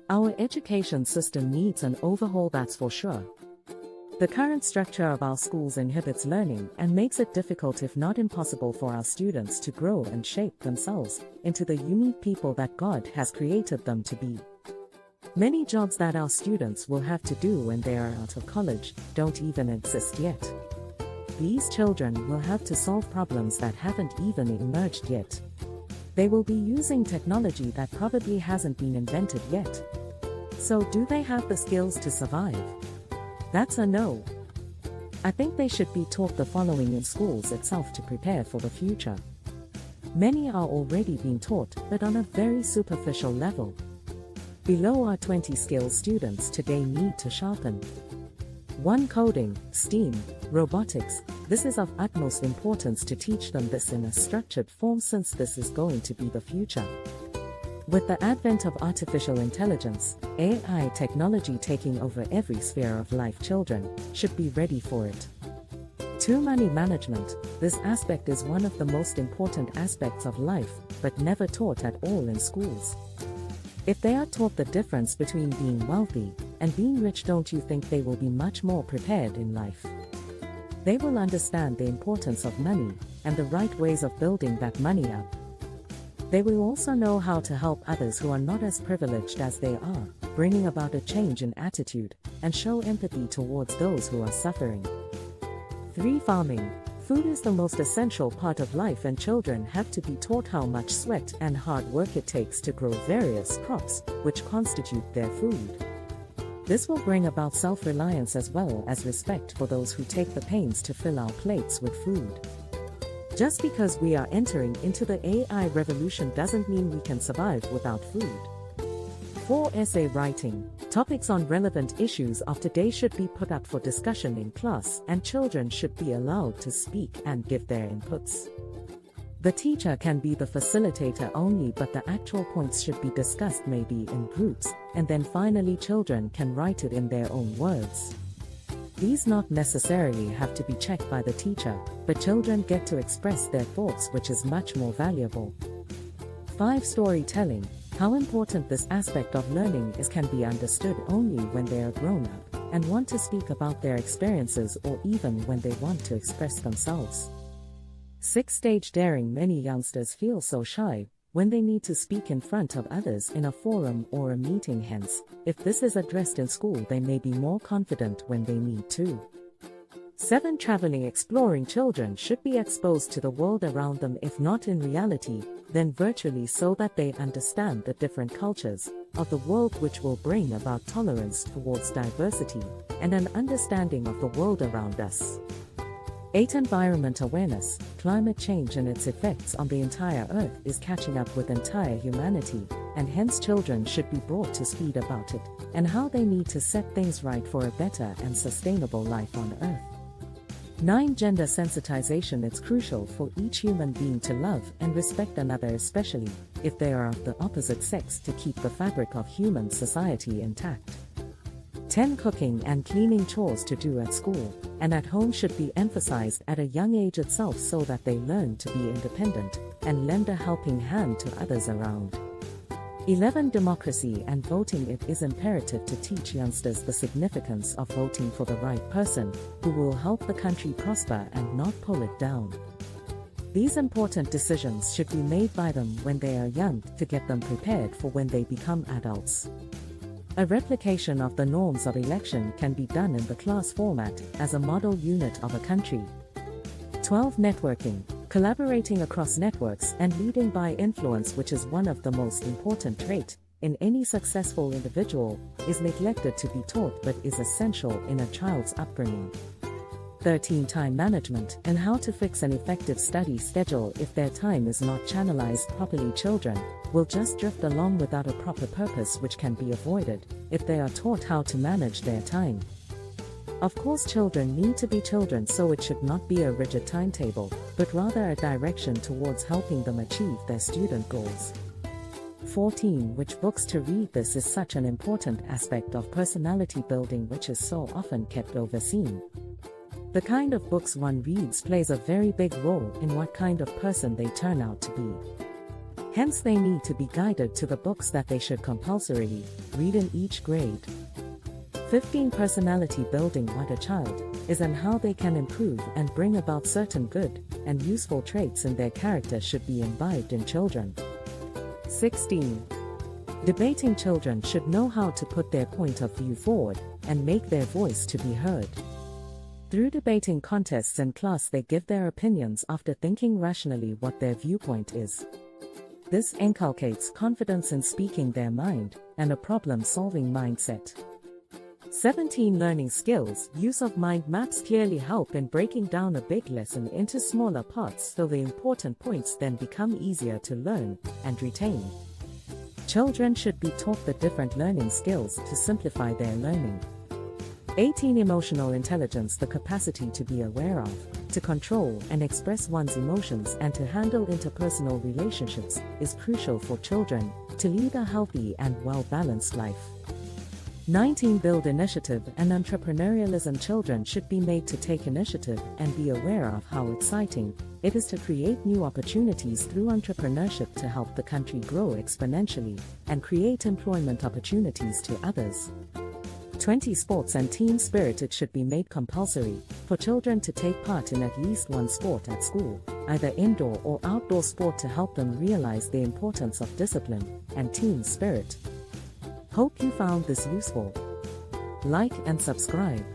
Our education system needs an overhaul, that's for sure. The current structure of our schools inhibits learning and makes it difficult, if not impossible, for our students to grow and shape themselves into the unique people that God has created them to be. Many jobs that our students will have to do when they are out of college don't even exist yet. These children will have to solve problems that haven't even emerged yet. They will be using technology that probably hasn't been invented yet. So do they have the skills to survive? That's a no. I think they should be taught the following in schools itself to prepare for the future. Many are already being taught, but on a very superficial level. Below are 20 skills students today need to sharpen. 1. Coding, STEAM, robotics. This is of utmost importance to teach them this in a structured form, since this is going to be the future. With the advent of artificial intelligence, AI technology taking over every sphere of life, children should be ready for it. 2. Money management. This aspect is one of the most important aspects of life, but never taught at all in schools. If they are taught the difference between being wealthy and being rich, don't you think they will be much more prepared in life? They will understand the importance of money and the right ways of building that money up. They will also know how to help others who are not as privileged as they are, bringing about a change in attitude and show empathy towards those who are suffering. 3. Farming. Food is the most essential part of life, and children have to be taught how much sweat and hard work it takes to grow various crops, which constitute their food. This will bring about self-reliance as well as respect for those who take the pains to fill our plates with food. Just because we are entering into the AI revolution doesn't mean we can survive without food. 4. Essay writing. Topics on relevant issues of today should be put up for discussion in class, and children should be allowed to speak and give their inputs. The teacher can be the facilitator only, but the actual points should be discussed maybe in groups, and then finally children can write it in their own words. These not necessarily have to be checked by the teacher, but children get to express their thoughts, which is much more valuable. 5. Storytelling. How important this aspect of learning is can be understood only when they are grown up and want to speak about their experiences, or even when they want to express themselves. 6. Stage daring. Many youngsters feel so shy when they need to speak in front of others in a forum or a meeting. Hence, if this is addressed in school, they may be more confident when they need to. 7. Traveling. Exploring. Children should be exposed to the world around them, if not in reality, then virtually, so that they understand the different cultures of the world, which will bring about tolerance towards diversity and an understanding of the world around us. 8. Environment awareness. Climate change and its effects on the entire Earth is catching up with entire humanity, and hence children should be brought to speed about it and how they need to set things right for a better and sustainable life on Earth. 9. Gender sensitization. It's crucial for each human being to love and respect another, especially if they are of the opposite sex, to keep the fabric of human society intact. 10. Cooking and cleaning. Chores to do at school and at home should be emphasized at a young age itself, so that they learn to be independent and lend a helping hand to others around. 11. Democracy and voting. It is imperative to teach youngsters the significance of voting for the right person who will help the country prosper and not pull it down. These important decisions should be made by them when they are young, to get them prepared for when they become adults. A replication of the norms of election can be done in the class format as a model unit of a country. 12. Networking. Collaborating across networks and leading by influence, which is one of the most important traits in any successful individual, is neglected to be taught but is essential in a child's upbringing. 13. Time management and how to fix an effective study schedule. If their time is not channelized properly, children will just drift along without a proper purpose, which can be avoided if they are taught how to manage their time. Of course, children need to be children, so it should not be a rigid timetable, but rather a direction towards helping them achieve their student goals. 14. Which books to read. This is such an important aspect of personality building, which is so often kept overseen. The kind of books one reads plays a very big role in what kind of person they turn out to be. Hence they need to be guided to the books that they should compulsorily read in each grade. 15 Personality building. What a child is and how they can improve and bring about certain good and useful traits in their character should be imbibed in children. 16. Debating. Children should know how to put their point of view forward and make their voice to be heard. Through debating contests in class they give their opinions after thinking rationally what their viewpoint is. This inculcates confidence in speaking their mind and a problem-solving mindset. 17 Learning skills. Use of mind maps clearly help in breaking down a big lesson into smaller parts so the important points then become easier to learn and retain. Children should be taught the different learning skills to simplify their learning. 18 Emotional intelligence. The capacity to be aware of, to control and express one's emotions and to handle interpersonal relationships is crucial for children to lead a healthy and well-balanced life. 19 Build initiative and entrepreneurialism. Children should be made to take initiative and be aware of how exciting it is to create new opportunities through entrepreneurship to help the country grow exponentially and create employment opportunities to others. 20 Sports and team spirit. It should be made compulsory for children to take part in at least one sport at school, either indoor or outdoor sport, to help them realize the importance of discipline and team spirit. Hope you found this useful. Like and subscribe.